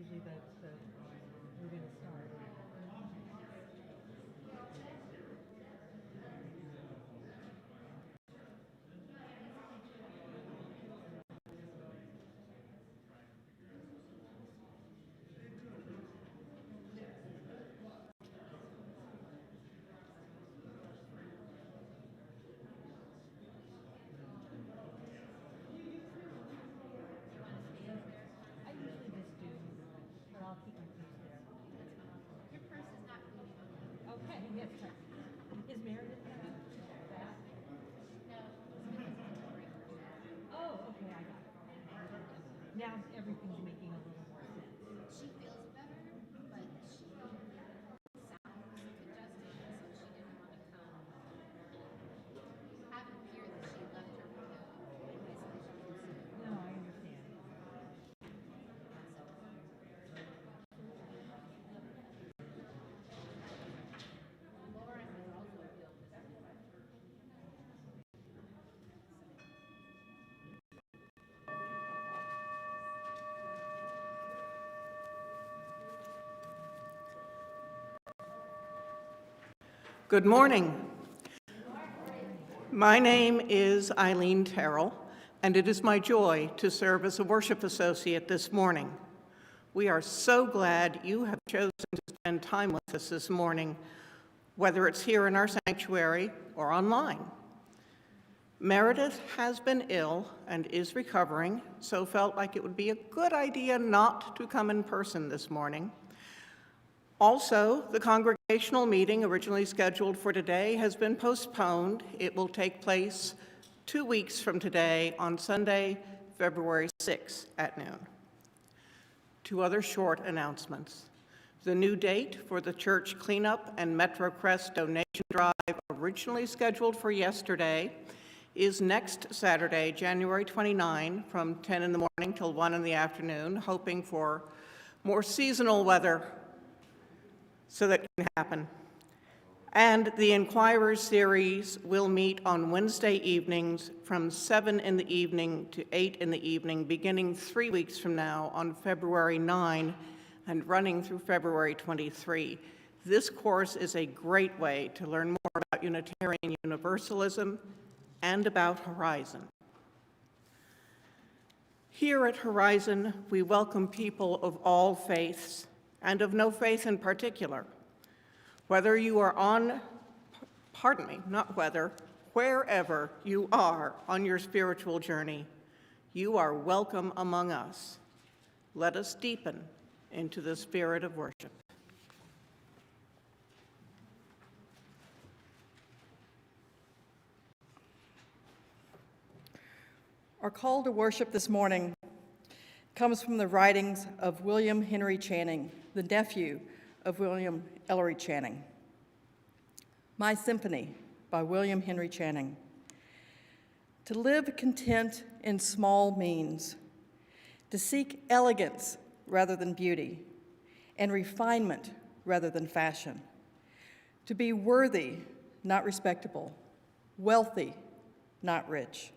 usually that we're going to start. I usually just do, but I'll keep my keys there. Your purse is not clean enough. Okay, yes, sir. Is Meredith coming back? No, it's boring. Oh, okay, I got it. Now everything's making a little more sense. She feels better, but she sounds congested, so she didn't want to come. Have it appear that she left her isolation. No, I understand. Lauren has also feel better. Good morning. My name is Eileen Terrell, and it is my joy to serve as a worship associate this morning. We are so glad you have chosen to spend time with us this morning, whether it's here in our sanctuary or online. Meredith has been ill and is recovering, so felt like it would be a good idea not to come in person this morning. Also, the congregational meeting originally scheduled for today has been postponed. It will take place 2 weeks from today on Sunday, February 6th at noon. 2 other short announcements. The new date for the church cleanup and MetroCrest donation drive, originally scheduled for yesterday, is next Saturday, January 29, from 10 in the morning till 1 in the afternoon, hoping for more seasonal weather so that can happen. And the Inquirers series will meet on Wednesday evenings from 7 in the evening to 8 in the evening, beginning 3 weeks from now on February 9 and running through February 23. This course is a great way to learn more about Unitarian Universalism and about Horizon. Here at Horizon, we welcome people of all faiths and of no faith in particular. Whether you are wherever you are on your spiritual journey, you are welcome among us. Let us deepen into the spirit of worship. Our call to worship this morning comes from the writings of William Henry Channing, the nephew of William Ellery Channing. My Symphony by William Henry Channing. To live content in small means, to seek elegance rather than beauty, and refinement rather than fashion, to be worthy, not respectable, wealthy, not rich,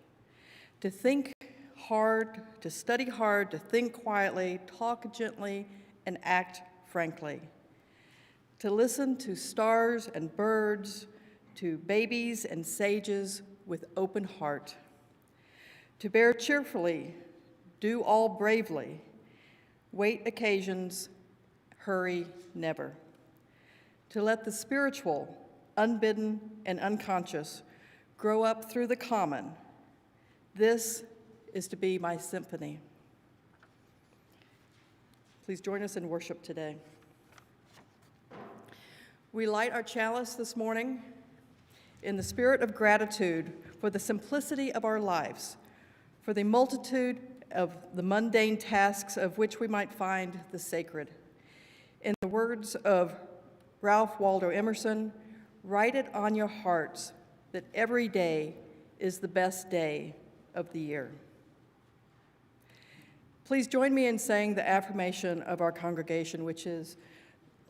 to think hard, to study hard, to think quietly, talk gently, and act frankly. To listen to stars and birds, to babies and sages with open heart. To bear cheerfully, do all bravely, wait occasions, hurry never. To let the spiritual, unbidden and unconscious, grow up through the common. This is to be my symphony. Please join us in worship today. We light our chalice this morning in the spirit of gratitude for the simplicity of our lives, for the multitude of the mundane tasks of which we might find the sacred. In the words of Ralph Waldo Emerson, write it on your hearts that every day is the best day of the year. Please join me in saying the affirmation of our congregation, which is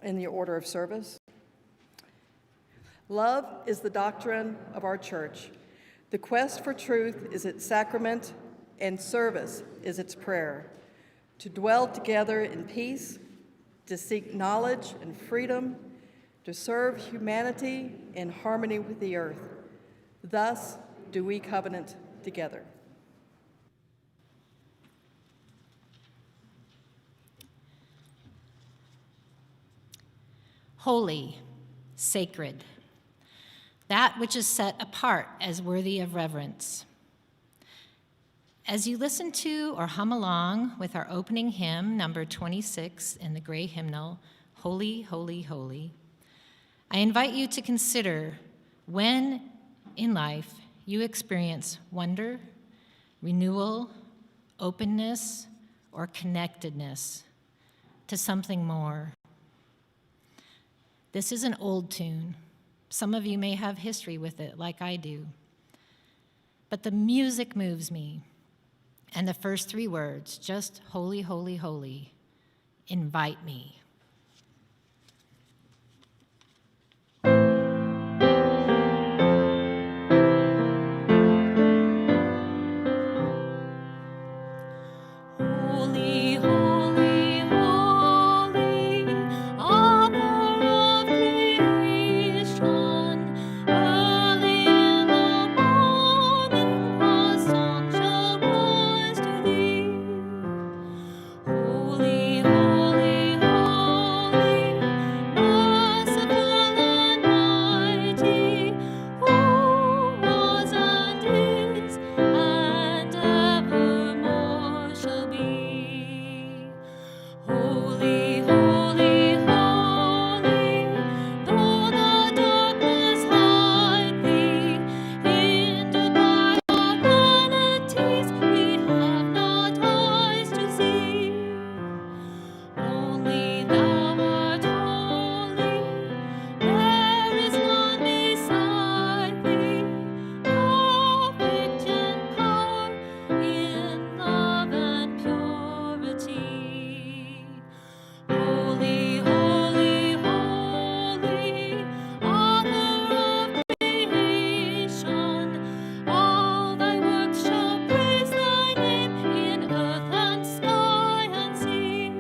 in the order of service. Love is the doctrine of our church. The quest for truth is its sacrament, and service is its prayer. to dwell together in peace, to seek knowledge and freedom, to serve humanity in harmony with the earth. Thus do we covenant together. Holy, sacred, that which is set apart as worthy of reverence. As you listen to or hum along with our opening hymn, number 26 in the Gray Hymnal, Holy, Holy, Holy, I invite you to consider when in life you experience wonder, renewal, openness, or connectedness to something more. This is an old tune. Some of you may have history with it, like I do. But the music moves me. And the first three words, just holy, holy, holy, invite me. Holy, holy, holy, author of creation, early in the morning our song shall rise to thee. Holy, holy, holy, merciful and mighty, who was and is and evermore shall be. Holy, holy, holy, though the darkness hide thee, hindered by our vanities, we have not eyes to see. Only thou art holy, there is none beside thee, perfect in power, in love and purity. Holy, holy, holy, author of creation, all thy works shall praise thy name in earth and sky and sea.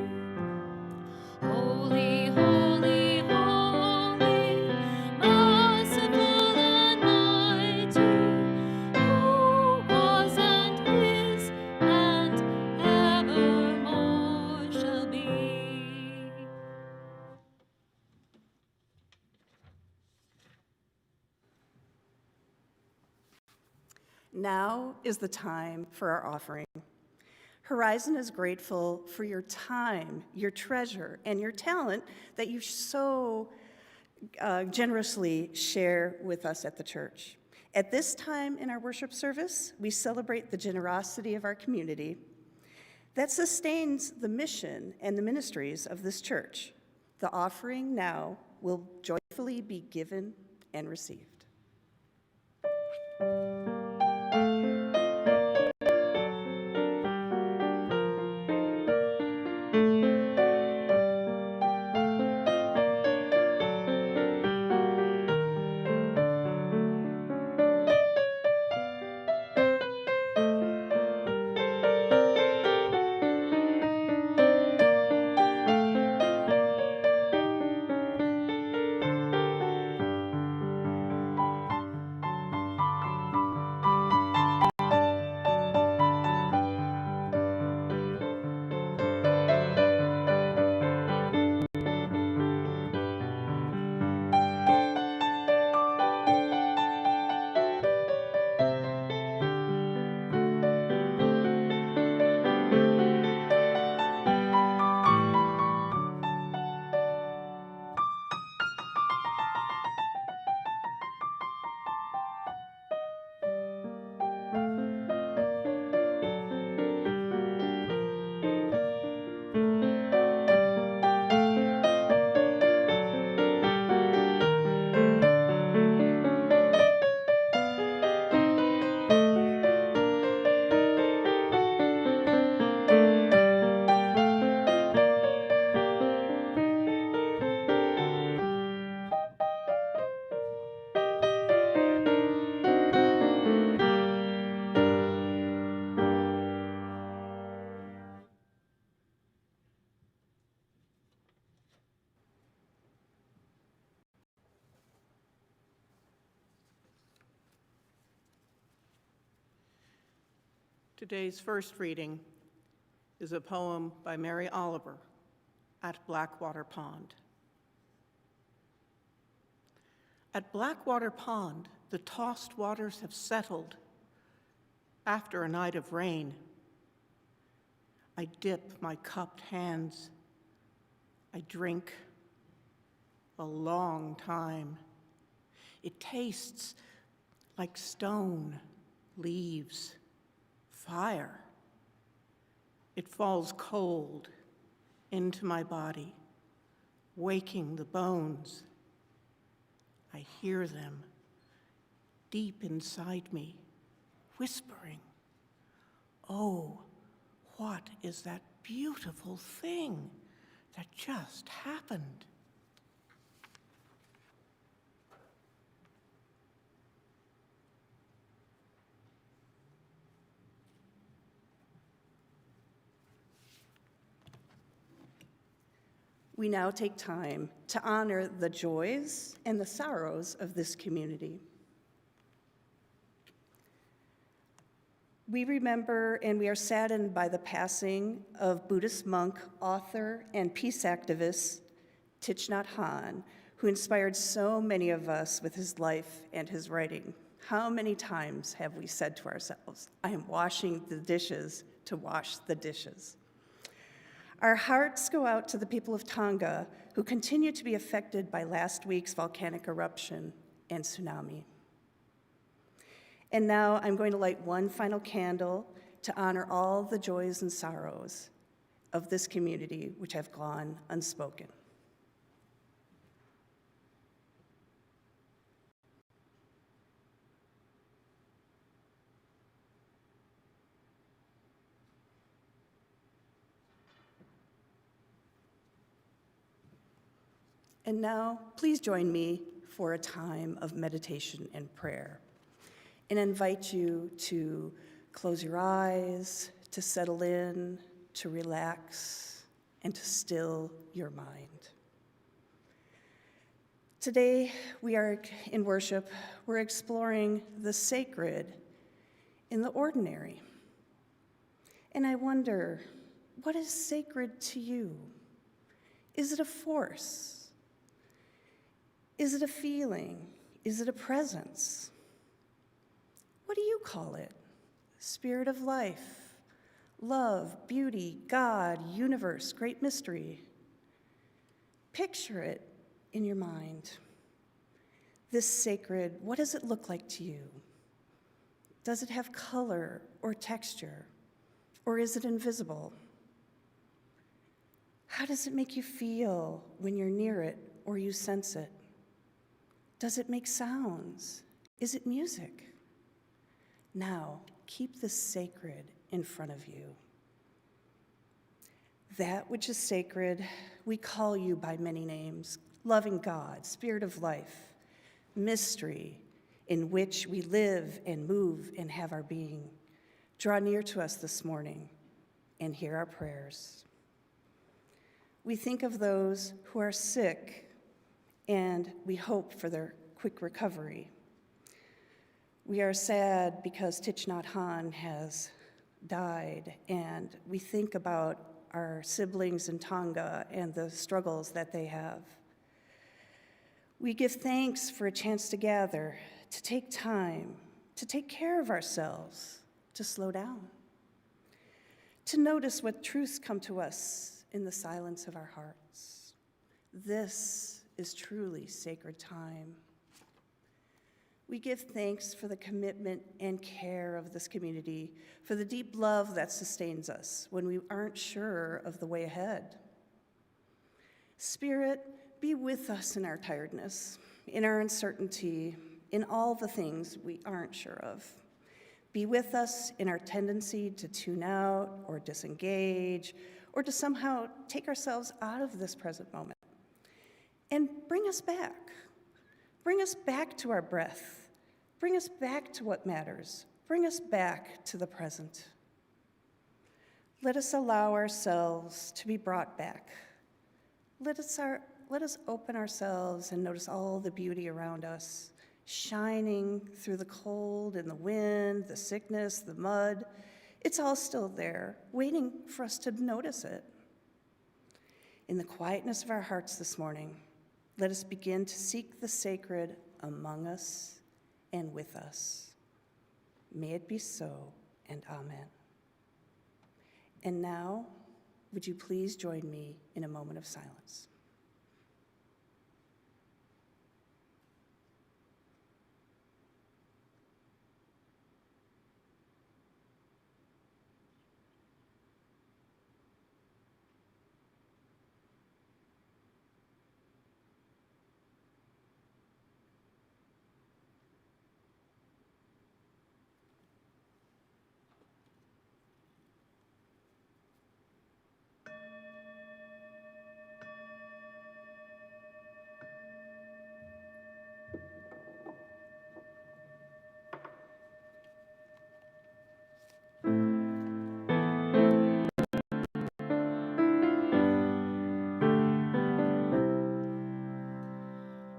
Holy, holy, holy, merciful and mighty, who was and is and evermore shall be. Now is the time for our offering. Horizon is grateful for your time, your treasure, and your talent that you so generously share with us at the church. At this time in our worship service, we celebrate the generosity of our community that sustains the mission and the ministries of this church. The offering now will joyfully be given and received. Today's first reading is a poem by Mary Oliver, At Blackwater Pond. At Blackwater Pond, the tossed waters have settled after a night of rain. I dip my cupped hands. I drink a long time. It tastes like stone, leaves, fire. It falls cold into my body, waking the bones. I hear them deep inside me, whispering, "Oh, what is that beautiful thing that just happened?" We now take time to honor the joys and the sorrows of this community. We remember and we are saddened by the passing of Buddhist monk, author, and peace activist Thich Nhat Hanh, who inspired so many of us with his life and his writing. How many times have we said to ourselves, "I am washing the dishes to wash the dishes"? Our hearts go out to the people of Tonga who continue to be affected by last week's volcanic eruption and tsunami. And now I'm going to light one final candle to honor all the joys and sorrows of this community which have gone unspoken. And now, please join me for a time of meditation and prayer, and invite you to close your eyes, to settle in, to relax, and to still your mind. Today, we are in worship, we're exploring the sacred in the ordinary. And I wonder, what is sacred to you? Is it a force? Is it a feeling? Is it a presence? What do you call it? Spirit of life, love, beauty, God, universe, great mystery. Picture it in your mind. This sacred, what does it look like to you? Does it have color or texture? Or is it invisible? How does it make you feel when you're near it or you sense it? Does it make sounds? Is it music? Now, keep the sacred in front of you. That which is sacred, we call you by many names: loving God, Spirit of life, mystery, in which we live and move and have our being. Draw near to us this morning and hear our prayers. We think of those who are sick, and we hope for their quick recovery. We are sad because Thich Nhat Hanh has died, and we think about our siblings in Tonga and the struggles that they have. We give thanks for a chance to gather, to take time, to take care of ourselves, to slow down, to notice what truths come to us in the silence of our hearts. This is truly sacred time. We give thanks for the commitment and care of this community, for the deep love that sustains us when we aren't sure of the way ahead. Spirit, be with us in our tiredness, in our uncertainty, in all the things we aren't sure of. Be with us in our tendency to tune out or disengage or to somehow take ourselves out of this present moment. And bring us back. Bring us back to our breath. Bring us back to what matters. Bring us back to the present. Let us allow ourselves to be brought back. Let us open ourselves and notice all the beauty around us, shining through the cold and the wind, the sickness, the mud. It's all still there, waiting for us to notice it. In the quietness of our hearts this morning, let us begin to seek the sacred among us and with us. May it be so, and amen. And now, would you please join me in a moment of silence?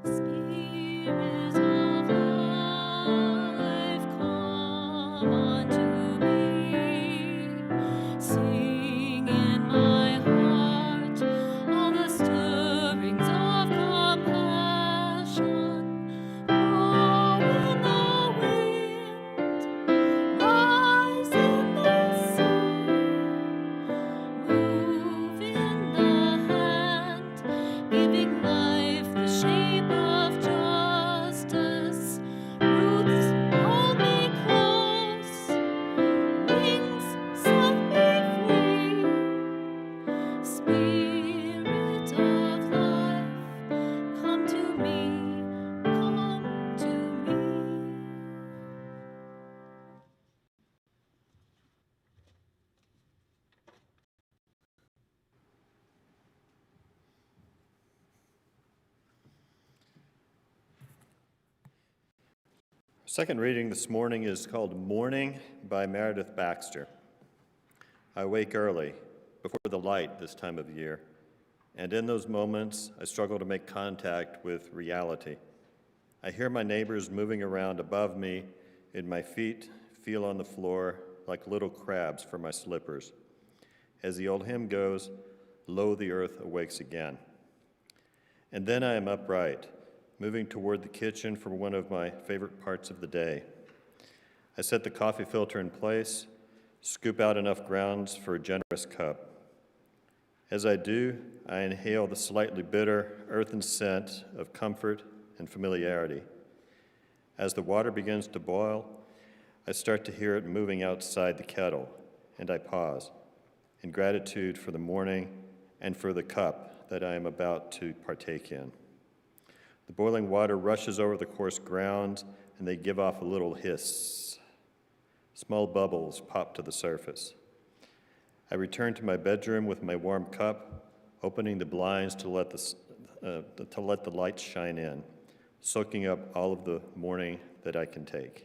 Spirit of life, come unto me. Sing in my heart all the stirrings of compassion. Blow in the wind, rise in the sea, move in the hand, giving life the shape of justice. Roots hold me close, wings set me free. Spirit of life, come to me, come to me. Second reading this morning is called Morning by Meredith Baxter. I wake early, before the light this time of year, and in those moments I struggle to make contact with reality. I hear my neighbors moving around above me, and my feet feel on the floor like little crabs for my slippers. As the old hymn goes, lo, the earth awakes again. And then I am upright, moving toward the kitchen for one of my favorite parts of the day. I set the coffee filter in place, scoop out enough grounds for a generous cup. As I do, I inhale the slightly bitter, earthen scent of comfort and familiarity. As the water begins to boil, I start to hear it moving outside the kettle, and I pause in gratitude for the morning and for the cup that I am about to partake in. The boiling water rushes over the coarse ground, and they give off a little hiss. Small bubbles pop to the surface. I return to my bedroom with my warm cup, opening the blinds to let the light shine in, soaking up all of the morning that I can take.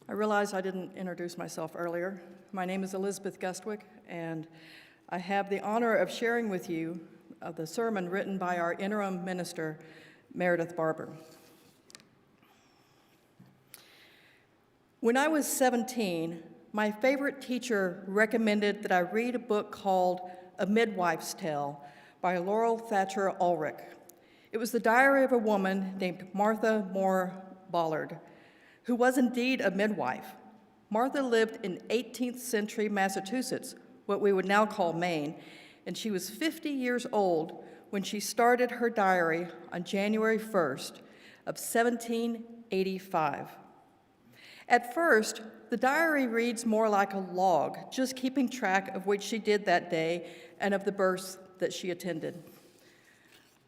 I realize I didn't introduce myself earlier. My name is Elizabeth Gustwick, and I have the honor of sharing with you the sermon written by our interim minister, Meredith Barber. When I was 17, my favorite teacher recommended that I read a book called A Midwife's Tale by Laurel Thatcher Ulrich. It was the diary of a woman named Martha Moore Ballard, who was indeed a midwife. Martha lived in 18th century Massachusetts, what we would now call Maine, and she was 50 years old when she started her diary on January 1st of 1785. At first, the diary reads more like a log, just keeping track of what she did that day and of the births that she attended.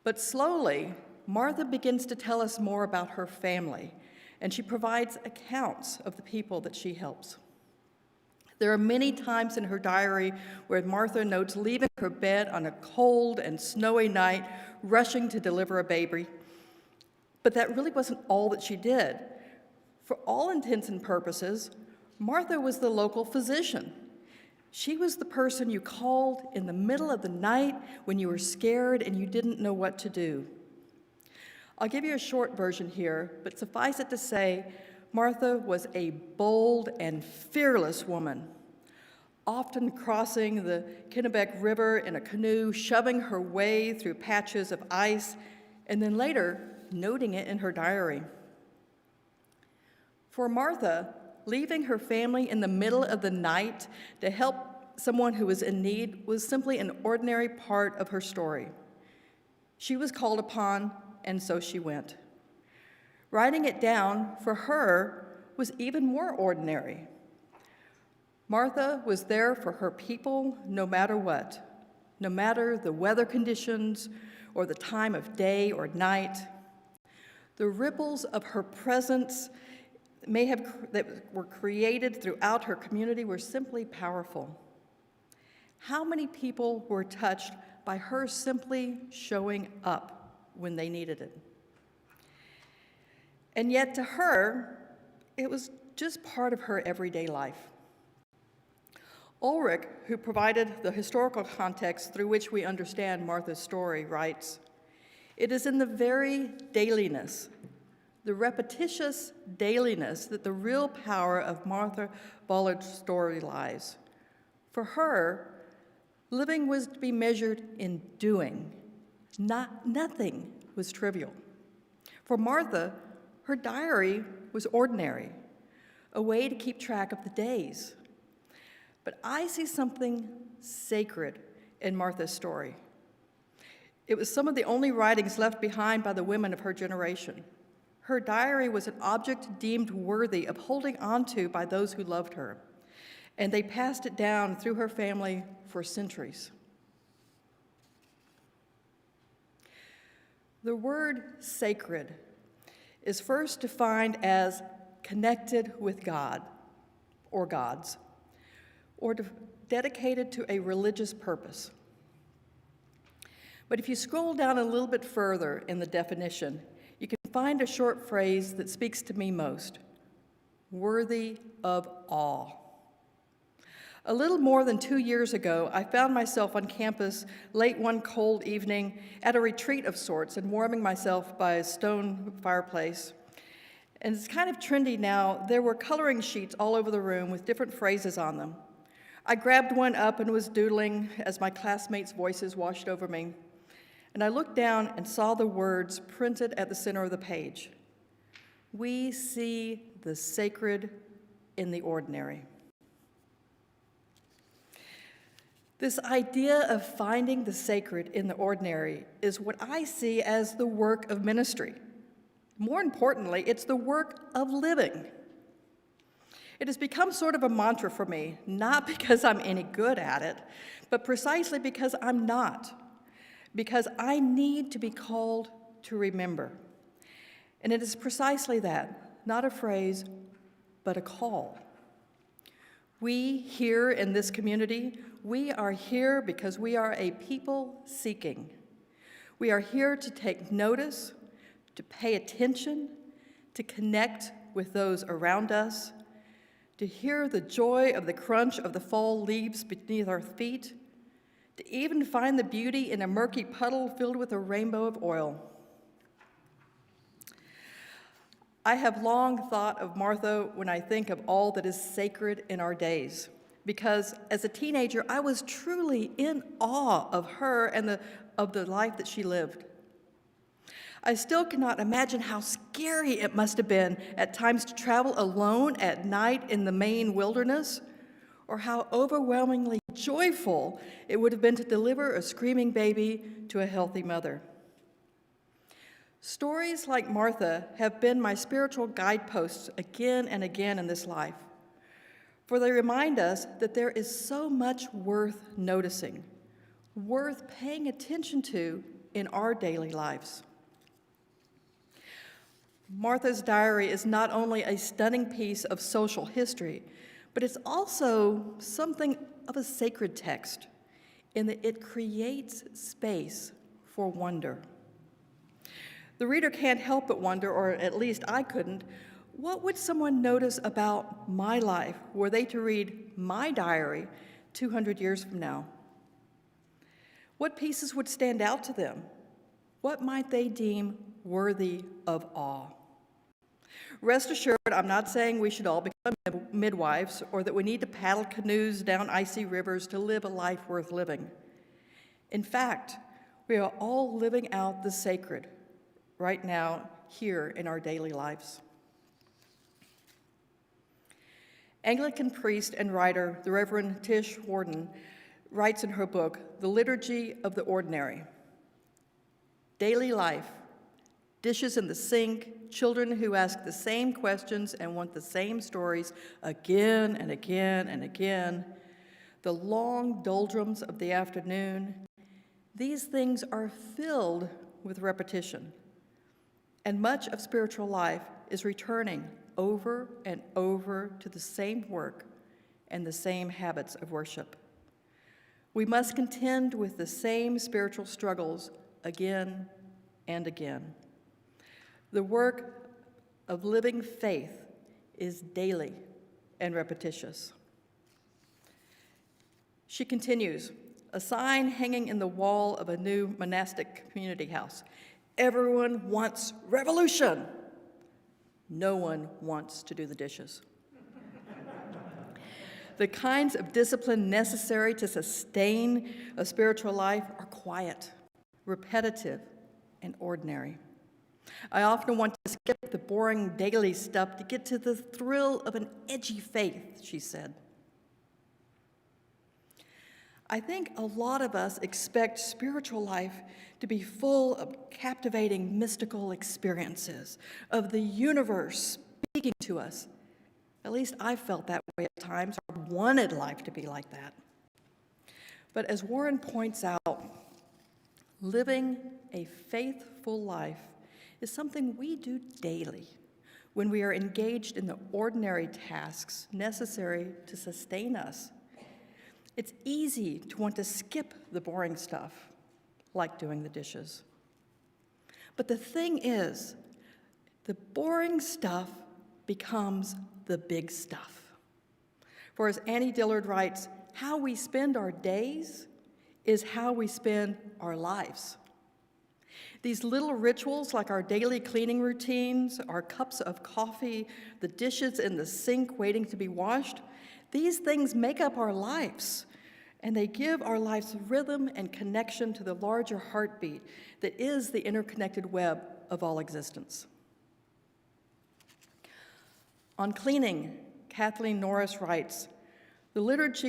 But slowly, Martha begins to tell us more about her family, and she provides accounts of the people that she helps. There are many times in her diary where Martha notes leaving her bed on a cold and snowy night, rushing to deliver a baby. But that really wasn't all that she did. For all intents and purposes, Martha was the local physician. She was the person you called in the middle of the night when you were scared and you didn't know what to do. I'll give you a short version here, but suffice it to say, Martha was a bold and fearless woman, often crossing the Kennebec River in a canoe, shoving her way through patches of ice, and then later noting it in her diary. For Martha, leaving her family in the middle of the night to help someone who was in need was simply an ordinary part of her story. She was called upon, and so she went. Writing it down, for her, was even more ordinary. Martha was there for her people no matter what, no matter the weather conditions or the time of day or night. The ripples of her presence that were created throughout her community were simply powerful. How many people were touched by her simply showing up when they needed it? And yet to her, it was just part of her everyday life. Ulrich, who provided the historical context through which we understand Martha's story, writes, "It is in the very dailiness, the repetitious dailiness, that the real power of Martha Bollard's story lies. For her, living was to be measured in doing. Nothing was trivial. For Martha, her diary was ordinary, a way to keep track of the days. But I see something sacred in Martha's story. It was some of the only writings left behind by the women of her generation. Her diary was an object deemed worthy of holding onto by those who loved her, and they passed it down through her family for centuries. The word sacred is first defined as connected with God or gods, or dedicated to a religious purpose. But if you scroll down a little bit further in the definition, you can find a short phrase that speaks to me most: worthy of awe. A little more than 2 years ago, I found myself on campus late one cold evening at a retreat of sorts and warming myself by a stone fireplace. And it's kind of trendy now. There were coloring sheets all over the room with different phrases on them. I grabbed one up and was doodling as my classmates' voices washed over me. And I looked down and saw the words printed at the center of the page: "We see the sacred in the ordinary." This idea of finding the sacred in the ordinary is what I see as the work of ministry. More importantly, it's the work of living. It has become sort of a mantra for me, not because I'm any good at it, but precisely because I'm not. Because I need to be called to remember. And it is precisely that, not a phrase, but a call. We here in this community, we are here because we are a people seeking. We are here to take notice, to pay attention, to connect with those around us, to hear the joy of the crunch of the fall leaves beneath our feet, to even find the beauty in a murky puddle filled with a rainbow of oil. I have long thought of Martha when I think of all that is sacred in our days, because as a teenager, I was truly in awe of her and of the life that she lived. I still cannot imagine how scary it must have been at times to travel alone at night in the Maine wilderness, or how overwhelmingly joyful it would have been to deliver a screaming baby to a healthy mother. Stories like Martha have been my spiritual guideposts again and again in this life, for they remind us that there is so much worth noticing, worth paying attention to in our daily lives. Martha's diary is not only a stunning piece of social history, but it's also something of a sacred text in that it creates space for wonder. The reader can't help but wonder, or at least I couldn't, what would someone notice about my life were they to read my diary 200 years from now? What pieces would stand out to them? What might they deem worthy of awe? Rest assured, I'm not saying we should all become midwives or that we need to paddle canoes down icy rivers to live a life worth living. In fact, we are all living out the sacred right now here in our daily lives. Anglican priest and writer, the Reverend Tish Warden, writes in her book, The Liturgy of the Ordinary. Daily life, dishes in the sink, children who ask the same questions and want the same stories again and again and again, the long doldrums of the afternoon, these things are filled with repetition. And much of spiritual life is returning over and over to the same work and the same habits of worship. We must contend with the same spiritual struggles again and again. The work of living faith is daily and repetitious. She continues, a sign hanging in the wall of a new monastic community house. Everyone wants revolution. No one wants to do the dishes. The kinds of discipline necessary to sustain a spiritual life are quiet, repetitive, and ordinary. I often want to skip the boring daily stuff to get to the thrill of an edgy faith, she said. I think a lot of us expect spiritual life to be full of captivating mystical experiences, of the universe speaking to us. At least I felt that way at times. I wanted life to be like that. But as Warren points out, living a faithful life is something we do daily when we are engaged in the ordinary tasks necessary to sustain us. It's easy to want to skip the boring stuff, like doing the dishes. But the thing is, the boring stuff becomes the big stuff. For as Annie Dillard writes, how we spend our days is how we spend our lives. These little rituals, like our daily cleaning routines, our cups of coffee, the dishes in the sink waiting to be washed, these things make up our lives, and they give our lives rhythm and connection to the larger heartbeat that is the interconnected web of all existence. On cleaning, Kathleen Norris writes, the work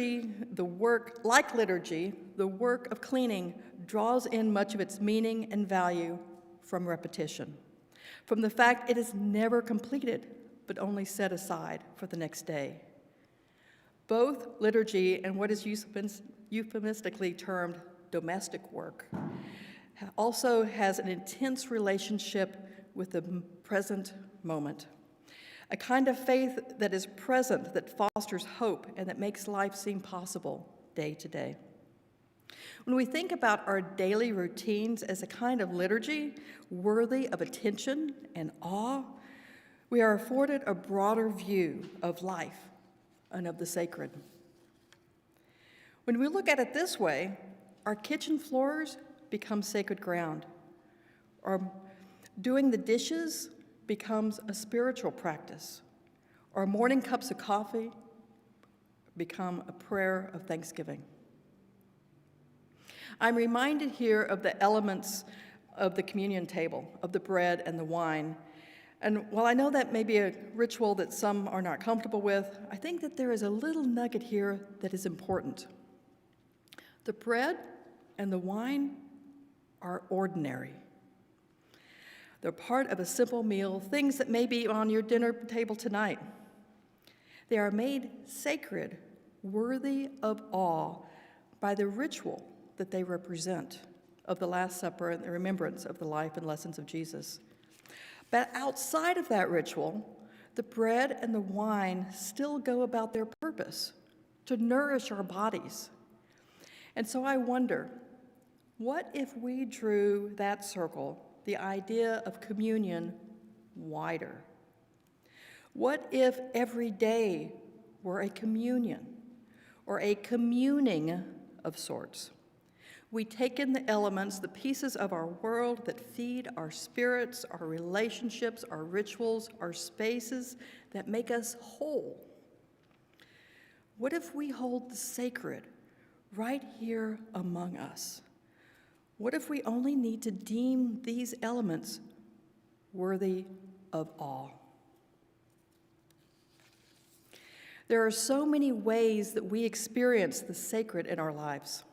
of cleaning draws in much of its meaning and value from repetition, from the fact it is never completed, but only set aside for the next day. Both liturgy and what is euphemistically termed domestic work also has an intense relationship with the present moment. A kind of faith that is present, that fosters hope, and that makes life seem possible day to day. When we think about our daily routines as a kind of liturgy worthy of attention and awe, we are afforded a broader view of life and of the sacred. When we look at it this way, our kitchen floors become sacred ground. Our doing the dishes becomes a spiritual practice. Our morning cups of coffee become a prayer of thanksgiving. I'm reminded here of the elements of the communion table, of the bread and the wine. And while I know that may be a ritual that some are not comfortable with, I think that there is a little nugget here that is important. The bread and the wine are ordinary. They're part of a simple meal, things that may be on your dinner table tonight. They are made sacred, worthy of awe by the ritual that they represent of the Last Supper and the remembrance of the life and lessons of Jesus. But outside of that ritual, the bread and the wine still go about their purpose, to nourish our bodies. And so I wonder, what if we drew that circle, the idea of communion, wider? What if every day were a communion, or a communing of sorts. We take in the elements, the pieces of our world that feed our spirits, our relationships, our rituals, our spaces that make us whole. What if we hold the sacred right here among us? What if we only need to deem these elements worthy of awe? There are so many ways that we experience the sacred in our lives.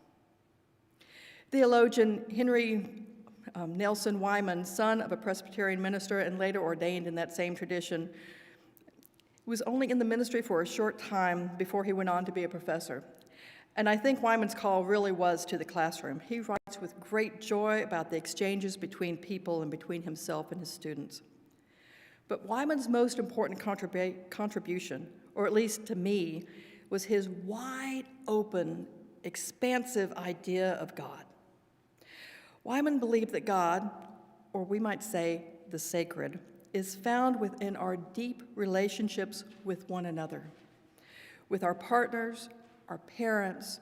Theologian Henry Nelson Wyman, son of a Presbyterian minister and later ordained in that same tradition, was only in the ministry for a short time before he went on to be a professor. And I think Wyman's call really was to the classroom. He writes with great joy about the exchanges between people and between himself and his students. But Wyman's most important contribution, or at least to me, was his wide open, expansive idea of God. Wyman believed that God, or we might say the sacred, is found within our deep relationships with one another, with our partners, our parents,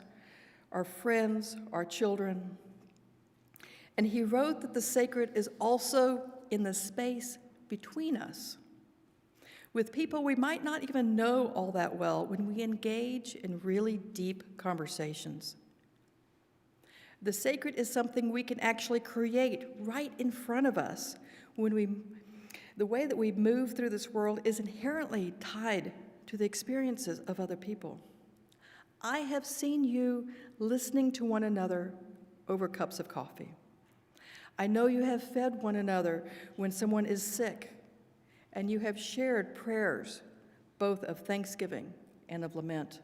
our friends, our children. And he wrote that the sacred is also in the space between us, with people we might not even know all that well when we engage in really deep conversations. The sacred is something we can actually create right in front of us when the way that we move through this world is inherently tied to the experiences of other people. I have seen you listening to one another over cups of coffee. I know you have fed one another when someone is sick, and you have shared prayers, both of thanksgiving and of lament.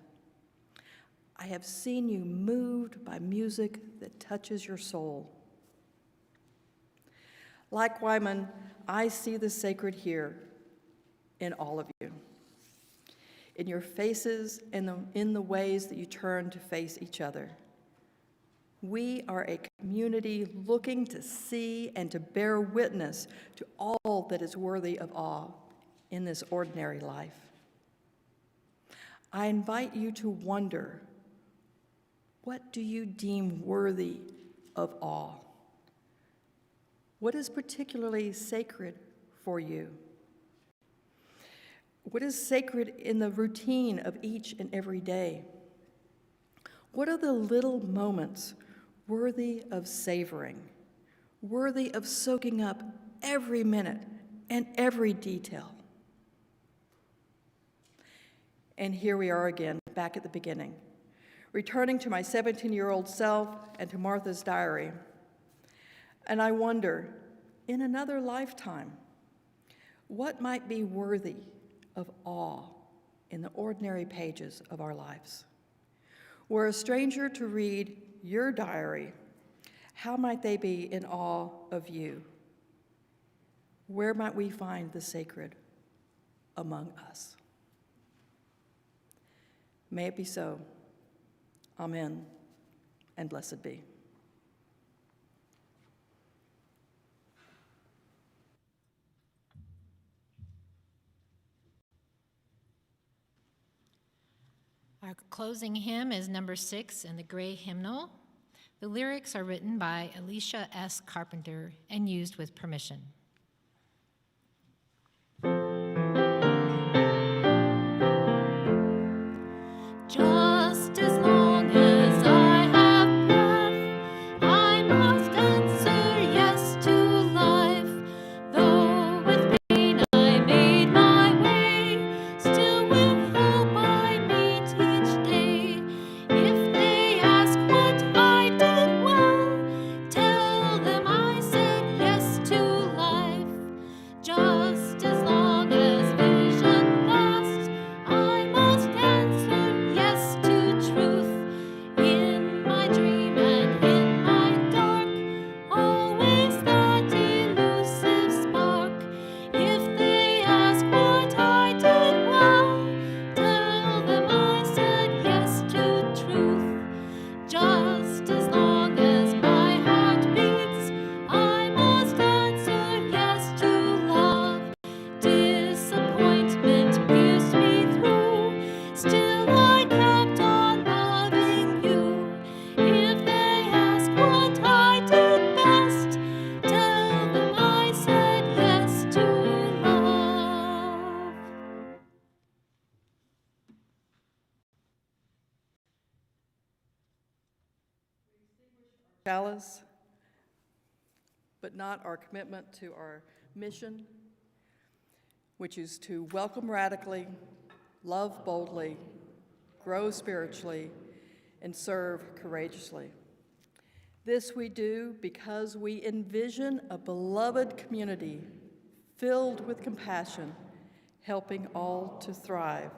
I have seen you moved by music that touches your soul. Like Wyman, I see the sacred here in all of you, in your faces and in the ways that you turn to face each other. We are a community looking to see and to bear witness to all that is worthy of awe in this ordinary life. I invite you to wonder, what do you deem worthy of awe? What is particularly sacred for you? What is sacred in the routine of each and every day? What are the little moments worthy of savoring, worthy of soaking up every minute and every detail? And here we are again, back at the beginning, returning to my 17-year-old self and to Martha's diary. And I wonder, in another lifetime, what might be worthy of awe in the ordinary pages of our lives? Were a stranger to read your diary, how might they be in awe of you? Where might we find the sacred among us? May it be so. Amen, and blessed be. Our closing hymn is number 6 in the Gray Hymnal. The lyrics are written by Alicia S. Carpenter and used with permission. Just as long as I have breath, I must answer yes to life. Though with pain I made my way, still with hope I meet each day. If they ask what I did well, tell them I said yes to life. chalice, but not our commitment to our mission, which is to welcome radically, love boldly, grow spiritually, and serve courageously. This we do because we envision a beloved community filled with compassion, helping all to thrive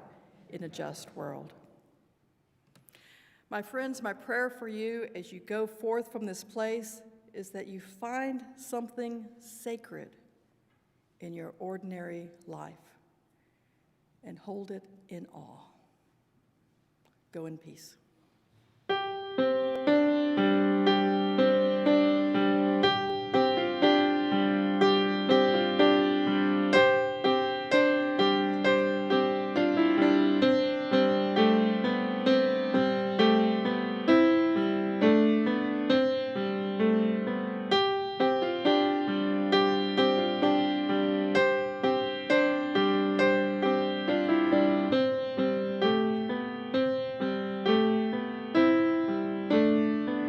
in a just world. My friends, my prayer for you as you go forth from this place is that you find something sacred in your ordinary life and hold it in awe. Go in peace.